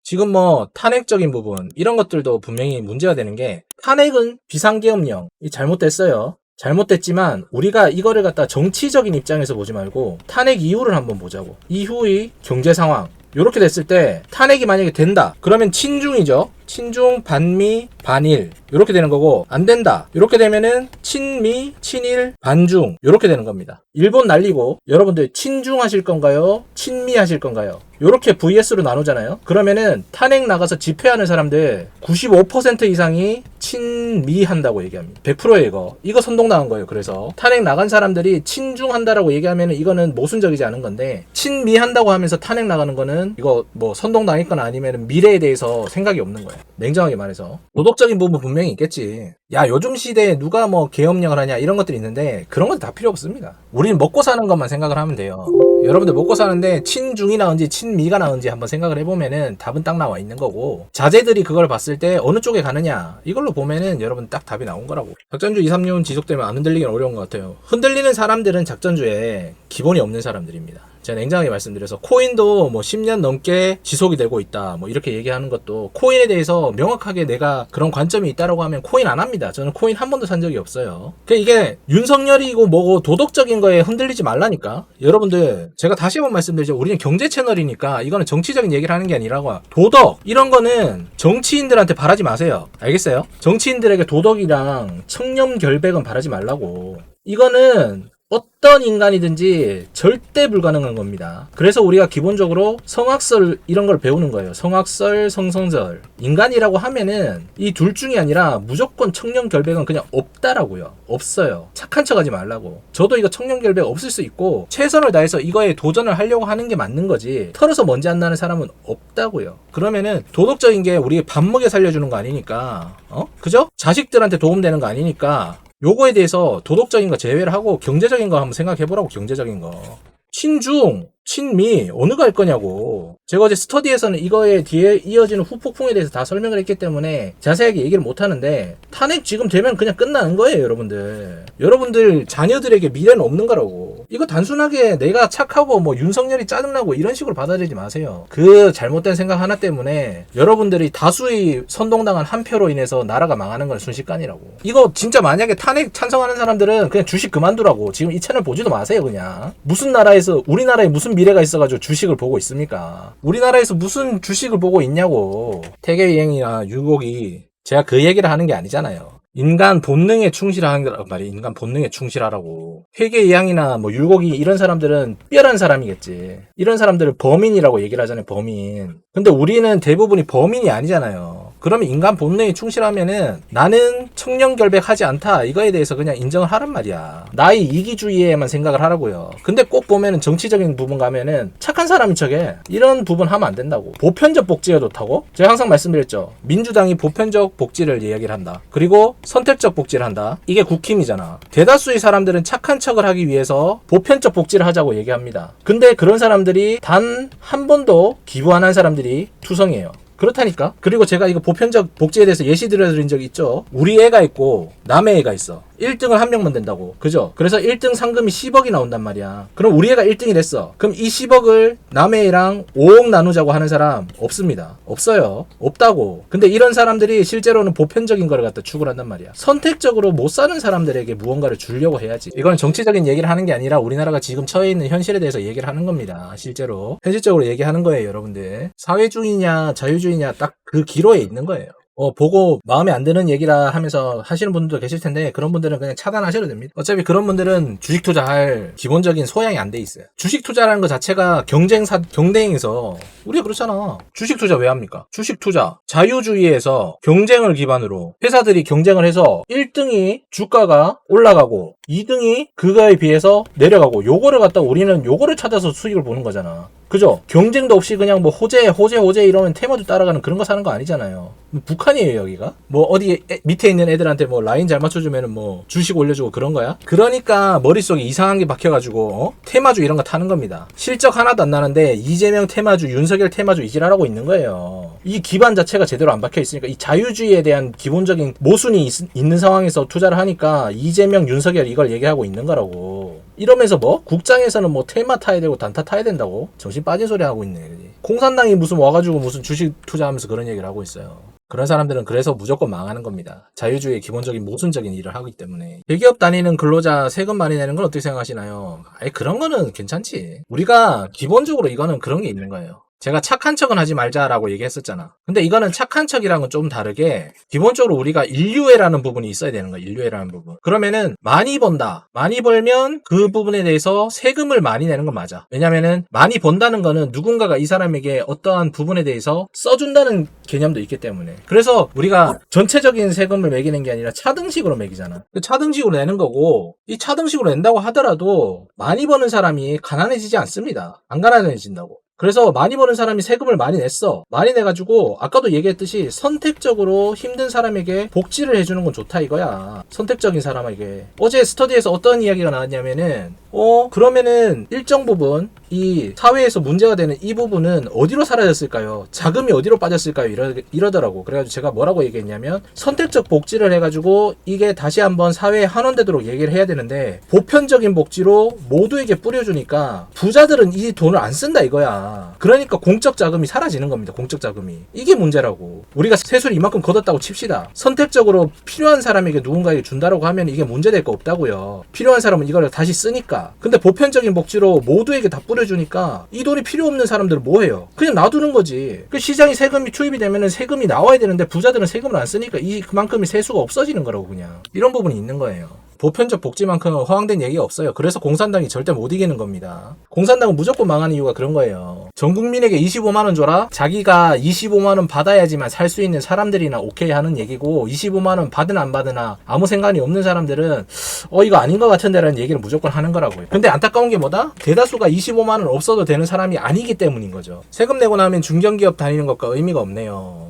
지금 뭐 탄핵적인 부분 이런 것들도 분명히 문제가 되는 게 탄핵은 비상계엄령 잘못됐어요. 잘못됐지만 우리가 이거를 갖다 정치적인 입장에서 보지 말고 탄핵 이후를 한번 보자고. 이후의 경제 상황 이렇게 됐을 때 탄핵이 만약에 된다 그러면 친중이죠. 친중, 반미, 반일 이렇게 되는 거고 안 된다 이렇게 되면은 친미, 친일, 반중 이렇게 되는 겁니다. 일본 날리고 여러분들 친중 하실 건가요? 친미 하실 건가요? 이렇게 VS로 나누잖아요. 그러면은 탄핵 나가서 집회하는 사람들 95% 이상이 친미 한다고 얘기합니다. 100%예요. 이거 선동당한 거예요. 그래서 탄핵 나간 사람들이 친중 한다라고 얘기하면은 이거는 모순적이지 않은 건데 친미 한다고 하면서 탄핵 나가는 거는 이거 뭐 선동당했거나 아니면 미래에 대해서 생각이 없는 거예요. 냉정하게 말해서 도덕적인 부분 분명히 있겠지. 야 요즘 시대에 누가 뭐 계엄령을 하냐 이런 것들이 있는데 그런 것도 다 필요 없습니다. 우리는 먹고 사는 것만 생각을 하면 돼요. 여러분들 먹고 사는데 친중이 나은지 친미가 나은지 한번 생각을 해보면은 답은 딱 나와 있는 거고 자제들이 그걸 봤을 때 어느 쪽에 가느냐 이걸로 보면은 여러분 딱 답이 나온 거라고. 작전주 2, 3년 지속되면 안 흔들리긴 어려운 것 같아요. 흔들리는 사람들은 작전주에 기본이 없는 사람들입니다. 제가 냉정하게 말씀드려서 코인도 뭐 10년 넘게 지속이 되고 있다 뭐 이렇게 얘기하는 것도 코인에 대해서 명확하게 내가 그런 관점이 있다라고 하면 코인 안 합니다. 저는 코인 한 번도 산 적이 없어요. 그러니까 이게 윤석열이고 뭐고 도덕적인 거에 흔들리지 말라니까. 여러분들 제가 다시 한번 말씀드리죠. 우리는 경제 채널이니까 이거는 정치적인 얘기를 하는 게 아니라고. 도덕 이런 거는 정치인들한테 바라지 마세요. 알겠어요? 정치인들에게 도덕이랑 청렴 결백은 바라지 말라고. 이거는 어떤 인간이든지 절대 불가능한 겁니다. 그래서 우리가 기본적으로 성악설 이런 걸 배우는 거예요. 성악설, 성성설. 인간이라고 하면은 이 둘 중이 아니라 무조건 청렴결백은 그냥 없다라고요. 없어요. 착한 척 하지 말라고. 저도 이거 청렴결백 없을 수 있고 최선을 다해서 이거에 도전을 하려고 하는 게 맞는 거지 털어서 먼지 안 나는 사람은 없다고요. 그러면은 도덕적인 게 우리 밥 먹여 살려주는 거 아니니까 그죠? 자식들한테 도움되는 거 아니니까 요거에 대해서 도덕적인 거 제외를 하고 경제적인 거 한번 생각해보라고. 경제적인 거. 친중, 친미 어느 갈 거냐고. 제가 어제 스터디에서는 이거에 뒤에 이어지는 후폭풍에 대해서 다 설명을 했기 때문에 자세하게 얘기를 못 하는데 탄핵 지금 되면 그냥 끝나는 거예요. 여러분들 자녀들에게 미래는 없는 거라고. 이거 단순하게 내가 착하고 뭐 윤석열이 짜증나고 이런 식으로 받아들이지 마세요. 그 잘못된 생각 하나 때문에 여러분들이 다수의 선동당한 한 표로 인해서 나라가 망하는 건 순식간이라고. 이거 진짜 만약에 탄핵 찬성하는 사람들은 그냥 주식 그만두라고. 지금 이 채널 보지도 마세요. 그냥 무슨 나라에서 우리나라에 무슨 미래가 있어가지고 주식을 보고 있습니까? 우리나라에서 무슨 주식을 보고 있냐고. 태계이행이나 유곡이 제가 그 얘기를 하는 게 아니잖아요. 인간 본능에 충실하는 말이 인간 본능에 충실하라고. 회계이항이나 뭐 율곡이 이런 사람들은 특별한 사람이겠지. 이런 사람들을 범인이라고 얘기를 하잖아요. 범인. 근데 우리는 대부분이 범인이 아니잖아요. 그러면 인간 본능에 충실하면은 나는 청렴결백하지 않다 이거에 대해서 그냥 인정을 하란 말이야. 나의 이기주의에만 생각을 하라고요. 근데 꼭 보면은 정치적인 부분 가면은 착한 사람인 척해. 이런 부분 하면 안 된다고. 보편적 복지가 좋다고? 제가 항상 말씀드렸죠. 민주당이 보편적 복지를 이야기를 한다. 그리고 선택적 복지를 한다. 이게 국힘이잖아. 대다수의 사람들은 착한 척을 하기 위해서 보편적 복지를 하자고 얘기합니다. 근데 그런 사람들이 단 한 번도 기부 안 한 사람들이 투성이에요. 그렇다니까. 그리고 제가 이거 보편적 복지에 대해서 예시 들어드린 적이 있죠. 우리 애가 있고 남의 애가 있어. 1등을 한 명만 된다고. 그죠? 그래서 1등 상금이 10억이 나온단 말이야. 그럼 우리 애가 1등이 됐어. 그럼 이 10억을 남의 애랑 5억 나누자고 하는 사람 없습니다. 없어요. 없다고. 근데 이런 사람들이 실제로는 보편적인 거를 갖다 추구를 한단 말이야. 선택적으로 못 사는 사람들에게 무언가를 주려고 해야지. 이건 정치적인 얘기를 하는 게 아니라 우리나라가 지금 처해 있는 현실에 대해서 얘기를 하는 겁니다. 실제로. 현실적으로 얘기하는 거예요, 여러분들. 사회주의냐 자유주의냐 딱 그 기로에 있는 거예요. 보고 마음에 안 드는 얘기라 하면서 하시는 분들도 계실 텐데 그런 분들은 그냥 차단하셔도 됩니다. 어차피 그런 분들은 주식 투자할 기본적인 소양이 안 돼 있어요. 주식 투자라는 것 자체가 경쟁에서 우리가 그렇잖아. 주식 투자 왜 합니까? 주식 투자 자유주의에서 경쟁을 기반으로 회사들이 경쟁을 해서 1등이 주가가 올라가고 2등이 그거에 비해서 내려가고 요거를 갖다 우리는 요거를 찾아서 수익을 보는 거잖아. 그죠? 경쟁도 없이 그냥 뭐 호재 이러면 테마주 따라가는 그런 거 사는 거 아니잖아요. 북한이에요 여기가? 뭐 어디 밑에 있는 애들한테 뭐 라인 잘 맞춰주면은 뭐 주식 올려주고 그런 거야? 그러니까 머릿속에 이상한 게 박혀가지고 테마주 이런 거 타는 겁니다. 실적 하나도 안 나는데 이재명 테마주, 윤석열 테마주 이질하라고 있는 거예요. 이 기반 자체가 제대로 안 박혀 있으니까 이 자유주의에 대한 기본적인 모순이 있는 상황에서 투자를 하니까 이재명, 윤석열 이걸 얘기하고 있는 거라고. 이러면서 뭐 국장에서는 뭐 테마 타야 되고 단타 타야 된다고 정신 빠진 소리 하고 있네. 공산당이 무슨 와가지고 무슨 주식 투자하면서 그런 얘기를 하고 있어요. 그런 사람들은 그래서 무조건 망하는 겁니다. 자유주의의 기본적인 모순적인 일을 하기 때문에. 대기업 다니는 근로자 세금 많이 내는 건 어떻게 생각하시나요? 아니 그런 거는 괜찮지. 우리가 기본적으로 이거는 그런 게 있는 거예요. 제가 착한 척은 하지 말자라고 얘기했었잖아. 근데 이거는 착한 척이랑은 좀 다르게 기본적으로 우리가 인류애라는 부분이 있어야 되는 거야. 인류애라는 부분. 그러면은 많이 번다. 많이 벌면 그 부분에 대해서 세금을 많이 내는 건 맞아. 왜냐면은 많이 번다는 거는 누군가가 이 사람에게 어떠한 부분에 대해서 써준다는 개념도 있기 때문에. 그래서 우리가 전체적인 세금을 매기는 게 아니라 차등식으로 매기잖아. 차등식으로 내는 거고 이 차등식으로 낸다고 하더라도 많이 버는 사람이 가난해지지 않습니다. 안 가난해진다고. 그래서 많이 버는 사람이 세금을 많이 냈어. 많이 내가지고 아까도 얘기했듯이 선택적으로 힘든 사람에게 복지를 해주는 건 좋다 이거야. 선택적인 사람에게. 어제 스터디에서 어떤 이야기가 나왔냐면은 그러면은 일정 부분 이 사회에서 문제가 되는 이 부분은 어디로 사라졌을까요? 자금이 어디로 빠졌을까요? 이러더라고. 그래가지고 제가 뭐라고 얘기했냐면 선택적 복지를 해가지고 이게 다시 한번 사회에 환원되도록 얘기를 해야 되는데 보편적인 복지로 모두에게 뿌려주니까 부자들은 이 돈을 안 쓴다 이거야. 그러니까 공적 자금이 사라지는 겁니다. 공적 자금이. 이게 문제라고. 우리가 세수를 이만큼 걷었다고 칩시다. 선택적으로 필요한 사람에게 누군가에게 준다라고 하면 이게 문제될 거 없다고요. 필요한 사람은 이걸 다시 쓰니까. 근데 보편적인 복지로 모두에게 다 뿌려주니까 이 돈이 필요 없는 사람들은 뭐 해요? 그냥 놔두는 거지. 그 시장이 세금이 투입이 되면은 세금이 나와야 되는데 부자들은 세금을 안 쓰니까 그만큼의 세수가 없어지는 거라고 그냥. 이런 부분이 있는 거예요. 보편적 복지만큼 허황된 얘기가 없어요. 그래서 공산당이 절대 못 이기는 겁니다. 공산당은 무조건 망하는 이유가 그런 거예요. 전 국민에게 25만원 줘라? 자기가 25만원 받아야지만 살 수 있는 사람들이나 오케이 하는 얘기고 25만원 받으나 안 받으나 아무 상관이 없는 사람들은 이거 아닌 것 같은데 라는 얘기를 무조건 하는 거라고요. 근데 안타까운 게 뭐다? 대다수가 25만원 없어도 되는 사람이 아니기 때문인 거죠. 세금 내고 나면 중견기업 다니는 것과 의미가 없네요.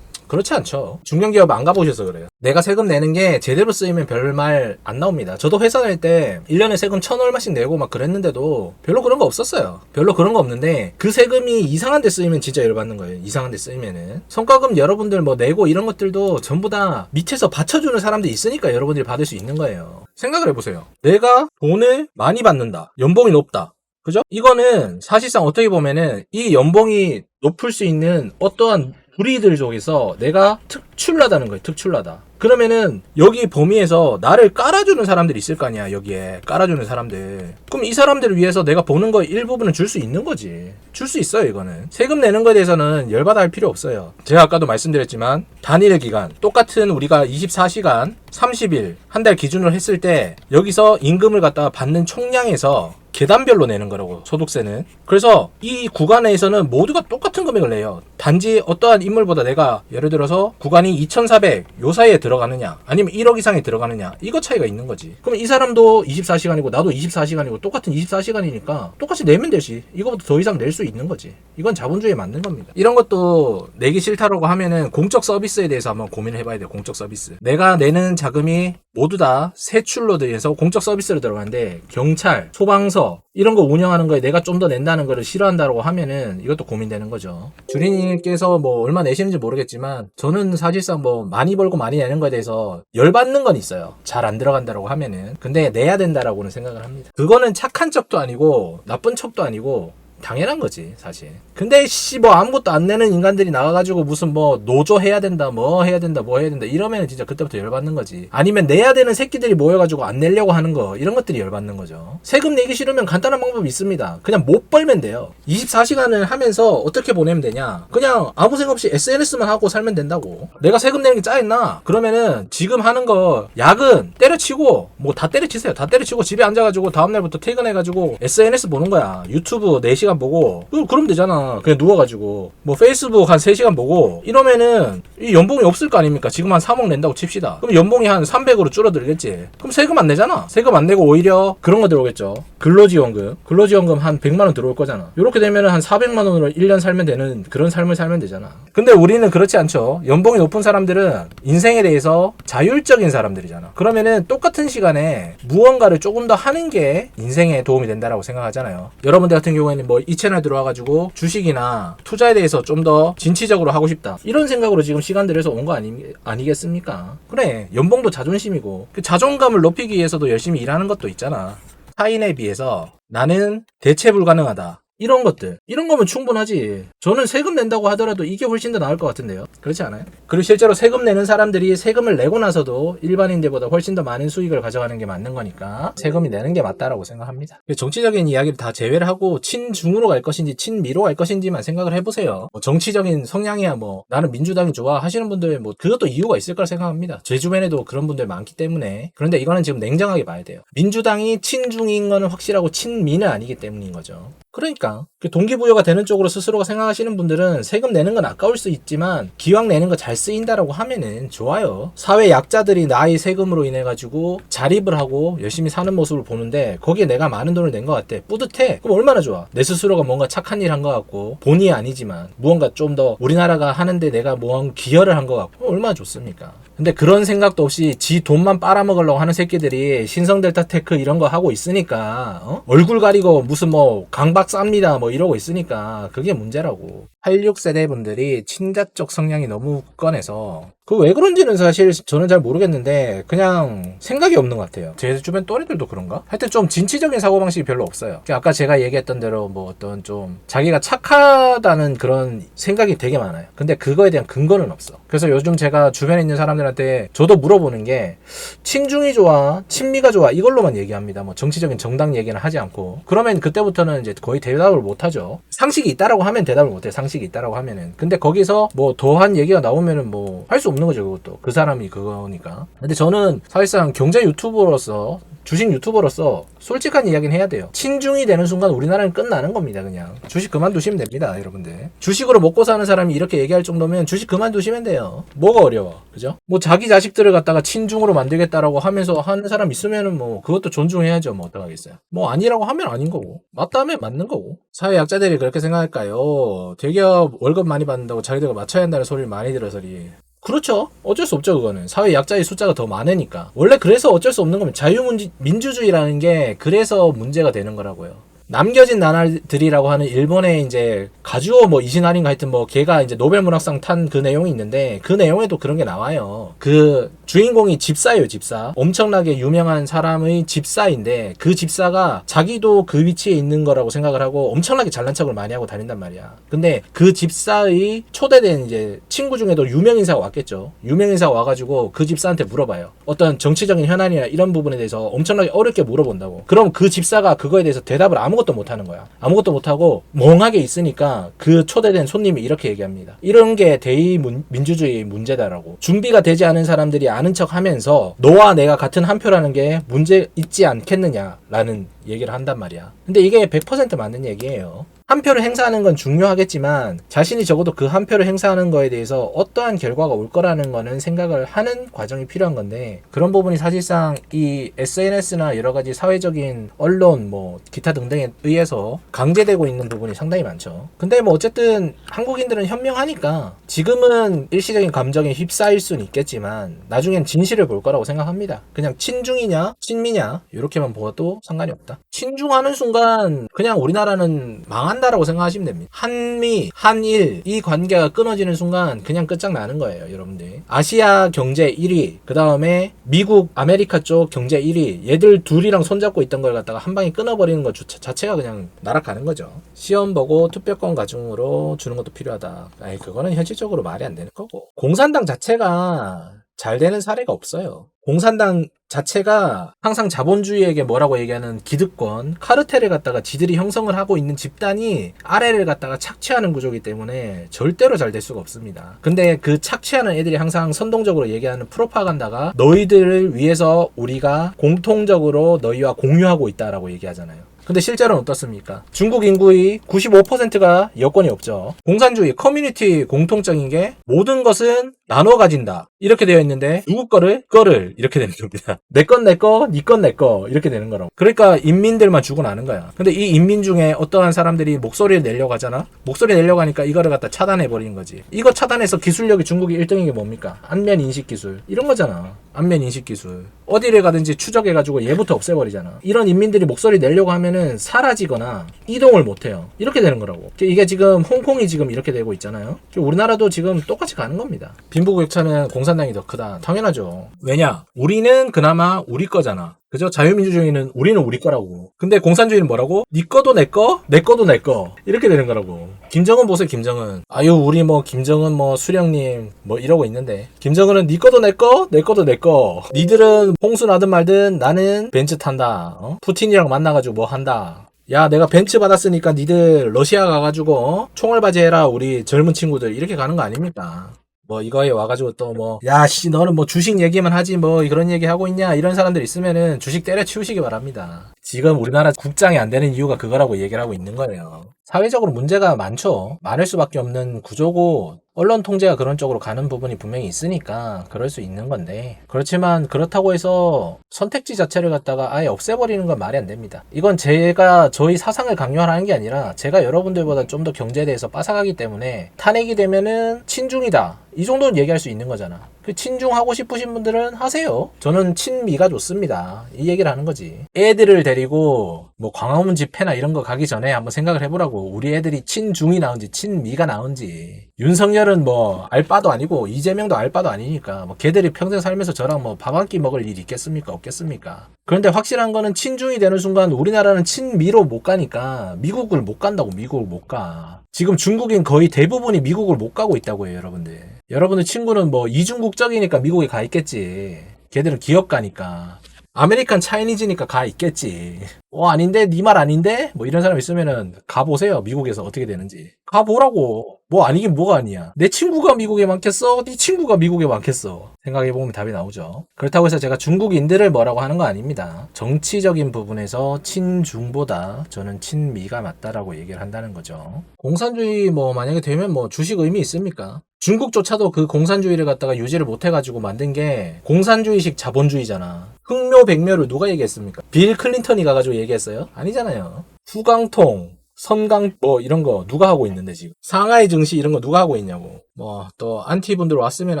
그렇지 않죠. 중견기업 안 가보셔서 그래요. 내가 세금 내는 게 제대로 쓰이면 별말 안 나옵니다. 저도 회사 낼 때 1년에 세금 1,000얼마씩 내고 막 그랬는데도 별로 그런 거 없었어요. 별로 그런 거 없는데 그 세금이 이상한 데 쓰이면 진짜 열받는 거예요. 이상한 데 쓰이면은. 성과금 여러분들 뭐 내고 이런 것들도 전부 다 밑에서 받쳐주는 사람들이 있으니까 여러분들이 받을 수 있는 거예요. 생각을 해보세요. 내가 돈을 많이 받는다. 연봉이 높다. 그죠? 이거는 사실상 어떻게 보면은 이 연봉이 높을 수 있는 어떠한 우리들 쪽에서 내가 특출나다는 거예요. 특출나다. 그러면은 여기 범위에서 나를 깔아주는 사람들이 있을 거 아니야. 여기에 깔아주는 사람들. 그럼 이 사람들을 위해서 내가 버는 거 일부분은 줄 수 있는 거지. 줄 수 있어요. 이거는. 세금 내는 거에 대해서는 열받아 할 필요 없어요. 제가 아까도 말씀드렸지만 단일의 기간 똑같은 우리가 24시간 30일 한 달 기준으로 했을 때 여기서 임금을 갖다가 받는 총량에서 계단별로 내는 거라고 소득세는. 그래서 이 구간에서는 모두가 똑같은 금액을 내요. 단지 어떠한 인물보다 내가 예를 들어서 구간이 2,400 요 사이에 들어가느냐 아니면 1억 이상에 들어가느냐 이거 차이가 있는 거지. 그럼 이 사람도 24시간이고 나도 24시간이고 똑같은 24시간이니까 똑같이 내면 되지. 이거보다 더 이상 낼 수 있는 거지. 이건 자본주의에 맞는 겁니다. 이런 것도 내기 싫다라고 하면은 공적 서비스에 대해서 한번 고민을 해봐야 돼요. 공적 서비스. 내가 내는 자금이 모두 다 세출로 들여서 공적 서비스로 들어가는데 경찰, 소방서 이런 거 운영하는 거에 내가 좀 더 낸다는 거를 싫어한다고 하면은 이것도 고민되는 거죠. 주린이께서 뭐 얼마 내시는지 모르겠지만 저는 사실상 뭐 많이 벌고 많이 내는 거에 대해서 열받는 건 있어요. 잘 안 들어간다라고 하면은. 근데 내야 된다라고는 생각을 합니다. 그거는 착한 척도 아니고 나쁜 척도 아니고 당연한 거지 사실. 근데 뭐 아무것도 안 내는 인간들이 나와가지고 무슨 뭐 노조 해야 된다 뭐 해야 된다 뭐 해야 된다 이러면 진짜 그때부터 열받는 거지. 아니면 내야 되는 새끼들이 모여가지고 안 내려고 하는 거 이런 것들이 열받는 거죠. 세금 내기 싫으면 간단한 방법이 있습니다. 그냥 못 벌면 돼요. 24시간을 하면서 어떻게 보내면 되냐. 그냥 아무 생각 없이 SNS만 하고 살면 된다고. 내가 세금 내는 게 짜했나? 그러면은 지금 하는 거 야근 때려치고 뭐 다 때려치세요. 다 때려치고 집에 앉아가지고 다음날부터 퇴근해가지고 SNS 보는 거야. 유튜브 4시간 보고 그럼 되잖아. 그냥 누워가지고 뭐 페이스북 한 3시간 보고 이러면은 이 연봉이 없을 거 아닙니까? 지금 한 3억 낸다고 칩시다. 그럼 연봉이 한 300으로 줄어들겠지. 그럼 세금 안 내잖아. 세금 안 내고 오히려 그런 거 들어오겠죠. 근로지원금 한 100만원 들어올 거잖아. 이렇게 되면은 한 400만원으로 1년 살면 되는 그런 삶을 살면 되잖아. 근데 우리는 그렇지 않죠. 연봉이 높은 사람들은 인생에 대해서 자율적인 사람들이잖아. 그러면은 똑같은 시간에 무언가를 조금 더 하는 게 인생에 도움이 된다라고 생각하잖아요. 여러분들 같은 경우에는 뭐 뭐 이 채널 들어와가지고 주식이나 투자에 대해서 좀 더 진취적으로 하고 싶다. 이런 생각으로 지금 시간 들여서 온 거 아니겠습니까? 그래, 연봉도 자존심이고 그 자존감을 높이기 위해서도 열심히 일하는 것도 있잖아. 타인에 비해서 나는 대체 불가능하다. 이런 것들, 이런 거면 충분하지. 저는 세금 낸다고 하더라도 이게 훨씬 더 나을 것 같은데요. 그렇지 않아요? 그리고 실제로 세금 내는 사람들이 세금을 내고 나서도 일반인들보다 훨씬 더 많은 수익을 가져가는 게 맞는 거니까 세금이 내는 게 맞다라고 생각합니다. 정치적인 이야기를 다 제외를 하고 친중으로 갈 것인지 친미로 갈 것인지만 생각을 해보세요. 뭐 정치적인 성향이야 뭐 나는 민주당이 좋아 하시는 분들 뭐 그것도 이유가 있을 거라 생각합니다. 제 주변에도 그런 분들 많기 때문에. 그런데 이거는 지금 냉정하게 봐야 돼요. 민주당이 친중인 거는 확실하고 친미는 아니기 때문인 거죠. 그러니까 동기부여가 되는 쪽으로 스스로가 생각하시는 분들은 세금 내는 건 아까울 수 있지만 기왕 내는 거 잘 쓰인다라고 하면은 좋아요. 사회 약자들이 나의 세금으로 인해 가지고 자립을 하고 열심히 사는 모습을 보는데 거기에 내가 많은 돈을 낸 것 같아. 뿌듯해. 그럼 얼마나 좋아. 내 스스로가 뭔가 착한 일 한 것 같고 본의 아니지만 무언가 좀 더 우리나라가 하는데 내가 뭔 기여를 한 것 같고 얼마나 좋습니까. 근데 그런 생각도 없이 지 돈만 빨아먹으려고 하는 새끼들이 신성델타테크 이런 거 하고 있으니까 얼굴 가리고 무슨 뭐 강박 쌉니다 뭐 이러고 있으니까 그게 문제라고. 86세대 분들이 친자적 성향이 너무 굳건해서 그 왜 그런지는 사실 저는 잘 모르겠는데 그냥 생각이 없는 것 같아요. 제 주변 또래들도 그런가? 하여튼 좀 진취적인 사고방식이 별로 없어요. 아까 제가 얘기했던 대로 뭐 어떤 좀 자기가 착하다는 그런 생각이 되게 많아요. 근데 그거에 대한 근거는 없어. 그래서 요즘 제가 주변에 있는 사람들한테 저도 물어보는 게 친중이 좋아? 친미가 좋아? 이걸로만 얘기합니다. 뭐 정치적인 정당 얘기는 하지 않고. 그러면 그때부터는 이제 거의 대답을 못 하죠. 상식이 있다라고 하면 대답을 못 해요. 상식이 있다라고 하면은. 근데 거기서 뭐 더한 얘기가 나오면은 뭐 할 수 없는 거죠. 그것도. 그 사람이 그거니까. 근데 저는 사실상 경제 유튜버로서 주식 유튜버로서 솔직한 이야기는 해야 돼요. 친중이 되는 순간 우리나라는 끝나는 겁니다. 그냥 주식 그만두시면 됩니다. 여러분들 주식으로 먹고 사는 사람이 이렇게 얘기할 정도면 주식 그만두시면 돼요. 뭐가 어려워, 그죠? 뭐 자기 자식들을 갖다가 친중으로 만들겠다라고 하면서 하는 사람 있으면은 뭐 그것도 존중해야죠. 뭐 어떡하겠어요. 뭐 아니라고 하면 아닌 거고 맞다면 맞는 거고. 사회 약자들이 그렇게 생각할까요? 대기업 월급 많이 받는다고 자기들과 맞춰야 한다는 소리를 많이 들어서리. 그렇죠. 어쩔 수 없죠. 그거는 사회 약자의 숫자가 더 많으니까. 원래 그래서 어쩔 수 없는 거면 자유민주주의라는 게 그래서 문제가 되는 거라고요. 남겨진 나라들이라고 하는 일본의 이제 가주오 뭐 이시나리인가 하여튼 뭐 걔가 이제 노벨문학상 탄 그 내용이 있는데 그 내용에도 그런 게 나와요. 그 주인공이 집사예요. 집사. 엄청나게 유명한 사람의 집사인데 그 집사가 자기도 그 위치에 있는 거라고 생각을 하고 엄청나게 잘난 척을 많이 하고 다닌단 말이야. 근데 그 집사의 초대된 이제 친구 중에도 유명인사가 왔겠죠. 유명인사가 와가지고 그 집사한테 물어봐요. 어떤 정치적인 현안이나 이런 부분에 대해서 엄청나게 어렵게 물어본다고. 그럼 그 집사가 그거에 대해서 대답을 아무것도 못하는 거야. 아무것도 못하고 멍하게 있으니까 그 초대된 손님이 이렇게 얘기합니다. 이런 게 대의민주주의의 문제다라고. 준비가 되지 않은 사람들이 아는 척 하면서 너와 내가 같은 한 표라는 게 문제 있지 않겠느냐라는 얘기를 한단 말이야. 근데 이게 100% 맞는 얘기예요. 한 표를 행사하는 건 중요하겠지만 자신이 적어도 그 한 표를 행사하는 거에 대해서 어떠한 결과가 올 거라는 거는 생각을 하는 과정이 필요한 건데 그런 부분이 사실상 이 SNS나 여러 가지 사회적인 언론 뭐 기타 등등에 의해서 강제되고 있는 부분이 상당히 많죠. 근데 뭐 어쨌든 한국인들은 현명하니까 지금은 일시적인 감정에 휩싸일 수는 있겠지만 나중엔 진실을 볼 거라고 생각합니다. 그냥 친중이냐 친미냐 이렇게만 보아도 상관이 없다. 친중하는 순간 그냥 우리나라는 망한다라고 생각하시면 됩니다. 한미, 한일 이 관계가 끊어지는 순간 그냥 끝장나는 거예요. 여러분들. 아시아 경제 1위 그 다음에 미국, 아메리카 쪽 경제 1위 얘들 둘이랑 손잡고 있던 걸 갖다가 한 방에 끊어버리는 것 자체가 그냥 날아가는 거죠. 시험 보고 투표권 가중으로 주는 것도 필요하다. 아니 그거는 현실적으로 말이 안 되는 거고. 공산당 자체가 잘 되는 사례가 없어요. 공산당 자체가 항상 자본주의에게 뭐라고 얘기하는 기득권, 카르텔을 갖다가 지들이 형성을 하고 있는 집단이 아래를 갖다가 착취하는 구조이기 때문에 절대로 잘 될 수가 없습니다. 근데 그 착취하는 애들이 항상 선동적으로 얘기하는 프로파간다가 너희들을 위해서 우리가 공통적으로 너희와 공유하고 있다라고 얘기하잖아요. 근데 실제로는 어떻습니까? 중국 인구의 95%가 여권이 없죠. 공산주의, 커뮤니티 공통적인 게 모든 것은 나눠 가진다. 이렇게 되어 있는데 누구 거를 이렇게 되는 겁니다. 내 건 내 거, 니 건 내 거 이렇게 되는 거라고. 그러니까 인민들만 죽어나는 거야. 근데 이 인민 중에 어떠한 사람들이 목소리를 내려고 하잖아? 목소리 내려고 하니까 이거를 갖다 차단해버리는 거지. 이거 차단해서 기술력이 중국이 1등인 게 뭡니까? 안면 인식 기술. 이런 거잖아. 안면 인식 기술. 어디를 가든지 추적해가지고 얘부터 없애버리잖아. 이런 인민들이 목소리 내려고 하면은 사라지거나 이동을 못해요. 이렇게 되는 거라고. 이게 지금 홍콩이 지금 이렇게 되고 있잖아요. 우리나라도 지금 똑같이 가는 겁니다. 빈부격차는 공산당이 더 크다. 당연하죠. 왜냐? 우리는 그나마 우리 거잖아. 그죠? 자유민주주의는 우리는 우리 거라고. 근데 공산주의는 뭐라고? 니 거도 내 거, 내 거도 내 거. 이렇게 되는 거라고. 김정은 보세요, 김정은. 아유, 우리 뭐 김정은 뭐 수령님 뭐 이러고 있는데, 김정은은 니 거도 내 거, 내 거도 내 거. 니들은 홍수 나든 말든 나는 벤츠 탄다. 푸틴이랑 만나가지고 뭐 한다. 야, 내가 벤츠 받았으니까 니들 러시아 가가지고 총알바지 해라, 우리 젊은 친구들. 이렇게 가는 거 아닙니까? 뭐 이거에 와가지고 또 뭐 야 씨 너는 뭐 주식 얘기만 하지 뭐 그런 얘기 하고 있냐 이런 사람들 있으면은 주식 때려치우시기 바랍니다. 지금 우리나라 국장이 안 되는 이유가 그거라고 얘기를 하고 있는 거예요. 사회적으로 문제가 많죠. 많을 수밖에 없는 구조고 언론 통제가 그런 쪽으로 가는 부분이 분명히 있으니까 그럴 수 있는 건데, 그렇지만 그렇다고 해서 선택지 자체를 갖다가 아예 없애버리는 건 말이 안 됩니다. 이건 제가 저희 사상을 강요하는 게 아니라 제가 여러분들보다 좀 더 경제에 대해서 빠삭하기 때문에 탄핵이 되면은 친중이다 이 정도는 얘기할 수 있는 거잖아. 그 친중하고 싶으신 분들은 하세요. 저는 친미가 좋습니다. 이 얘기를 하는 거지. 애들을 데리고 뭐 광화문 집회나 이런 거 가기 전에 한번 생각을 해보라고. 우리 애들이 친중이 나은지 친미가 나은지. 윤석열은 뭐 알바도 아니고 이재명도 알바도 아니니까 뭐 걔들이 평생 살면서 저랑 뭐 밥 한 끼 먹을 일이 있겠습니까? 없겠습니까? 그런데 확실한 거는 친중이 되는 순간 우리나라는 친미로 못 가니까 미국을 못 간다고. 미국을 못 가. 지금 중국인 거의 대부분이 미국을 못 가고 있다고 해요, 여러분들. 여러분들 친구는 뭐 이중 국적이니까 미국에 가 있겠지. 걔들은 기업 가니까. 아메리칸 차이니즈니까 가 있겠지. 아닌데? 니 말 아닌데? 뭐 이런 사람 있으면은 가보세요. 미국에서 어떻게 되는지. 가보라고. 뭐 아니긴 뭐가 아니야. 내 친구가 미국에 많겠어? 네 친구가 미국에 많겠어? 생각해보면 답이 나오죠. 그렇다고 해서 제가 중국인들을 뭐라고 하는 거 아닙니다. 정치적인 부분에서 친중보다 저는 친미가 맞다라고 얘기를 한다는 거죠. 공산주의 뭐 만약에 되면 뭐 주식 의미 있습니까? 중국조차도 그 공산주의를 갖다가 유지를 못해가지고 만든 게 공산주의식 자본주의잖아. 흑묘백묘를 누가 얘기했습니까? 빌 클린턴이 가가지고 얘기했어요? 아니잖아요. 후광통, 선강 뭐 이런 거 누가 하고 있는데 지금 상하이 증시 이런 거 누가 하고 있냐고. 뭐 또 안티분들 왔으면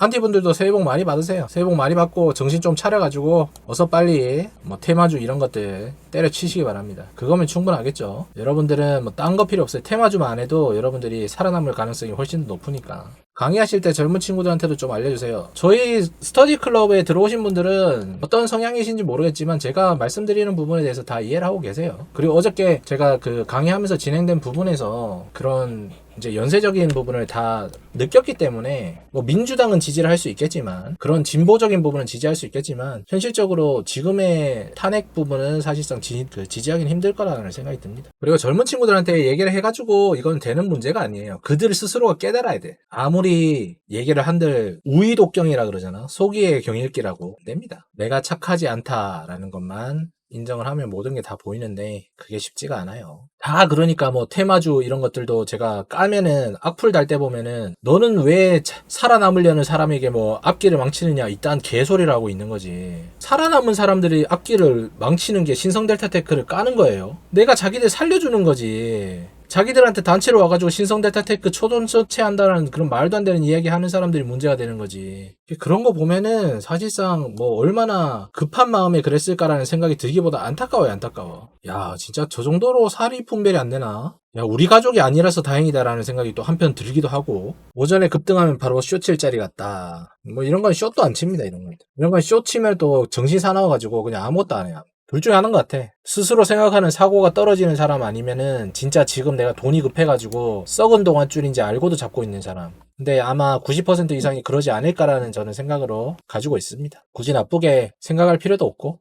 안티분들도 새해 복 많이 받으세요. 새해 복 많이 받고 정신 좀 차려가지고 어서 빨리 뭐 테마주 이런 것들 때려치시기 바랍니다. 그거면 충분하겠죠. 여러분들은 뭐 딴 거 필요 없어요. 테마주만 안 해도 여러분들이 살아남을 가능성이 훨씬 높으니까. 강의하실 때 젊은 친구들한테도 좀 알려주세요. 저희 스터디 클럽에 들어오신 분들은 어떤 성향이신지 모르겠지만 제가 말씀드리는 부분에 대해서 다 이해를 하고 계세요. 그리고 어저께 제가 그 강의하면서 진행된 부분에서 그런 이제 연쇄적인 부분을 다 느꼈기 때문에 뭐 민주당은 지지를 할 수 있겠지만 그런 진보적인 부분은 지지할 수 있겠지만 현실적으로 지금의 탄핵 부분은 사실상 지지하기는 힘들 거라는 생각이 듭니다. 그리고 젊은 친구들한테 얘기를 해가지고 이건 되는 문제가 아니에요. 그들 스스로가 깨달아야 돼. 아무리 얘기를 한들 우의독경이라 그러잖아. 소기의 경일기라고 됩니다. 내가 착하지 않다라는 것만 인정을 하면 모든 게 다 보이는데 그게 쉽지가 않아요. 다 그러니까 뭐 테마주 이런 것들도 제가 까면은 악플 달 때 보면은 너는 왜 살아남으려는 사람에게 뭐 앞길을 망치느냐 이딴 개소리를 하고 있는 거지. 살아남은 사람들이 앞길을 망치는 게 신성델타테크를 까는 거예요. 내가 자기들 살려주는 거지. 자기들한테 단체로 와가지고 신성델타테크 초전처치한다는 그런 말도 안 되는 이야기 하는 사람들이 문제가 되는 거지. 그런 거 보면은 사실상 뭐 얼마나 급한 마음에 그랬을까라는 생각이 들기보다 안타까워요, 안타까워. 야, 진짜 저 정도로 살이 분별이 안 되나? 야, 우리 가족이 아니라서 다행이다라는 생각이 또 한편 들기도 하고, 오전에 급등하면 바로 쇼 칠 자리 같다. 뭐 이런 건 쇼도 안 칩니다, 이런 건. 이런 건 쇼 치면 또 정신 사나워가지고 그냥 아무것도 안 해요. 둘 중에 하나인 것 같아. 스스로 생각하는 사고가 떨어지는 사람 아니면은 진짜 지금 내가 돈이 급해가지고 썩은 동안줄인지 알고도 잡고 있는 사람. 근데 아마 90% 이상이 그러지 않을까라는 저는 생각으로 가지고 있습니다. 굳이 나쁘게 생각할 필요도 없고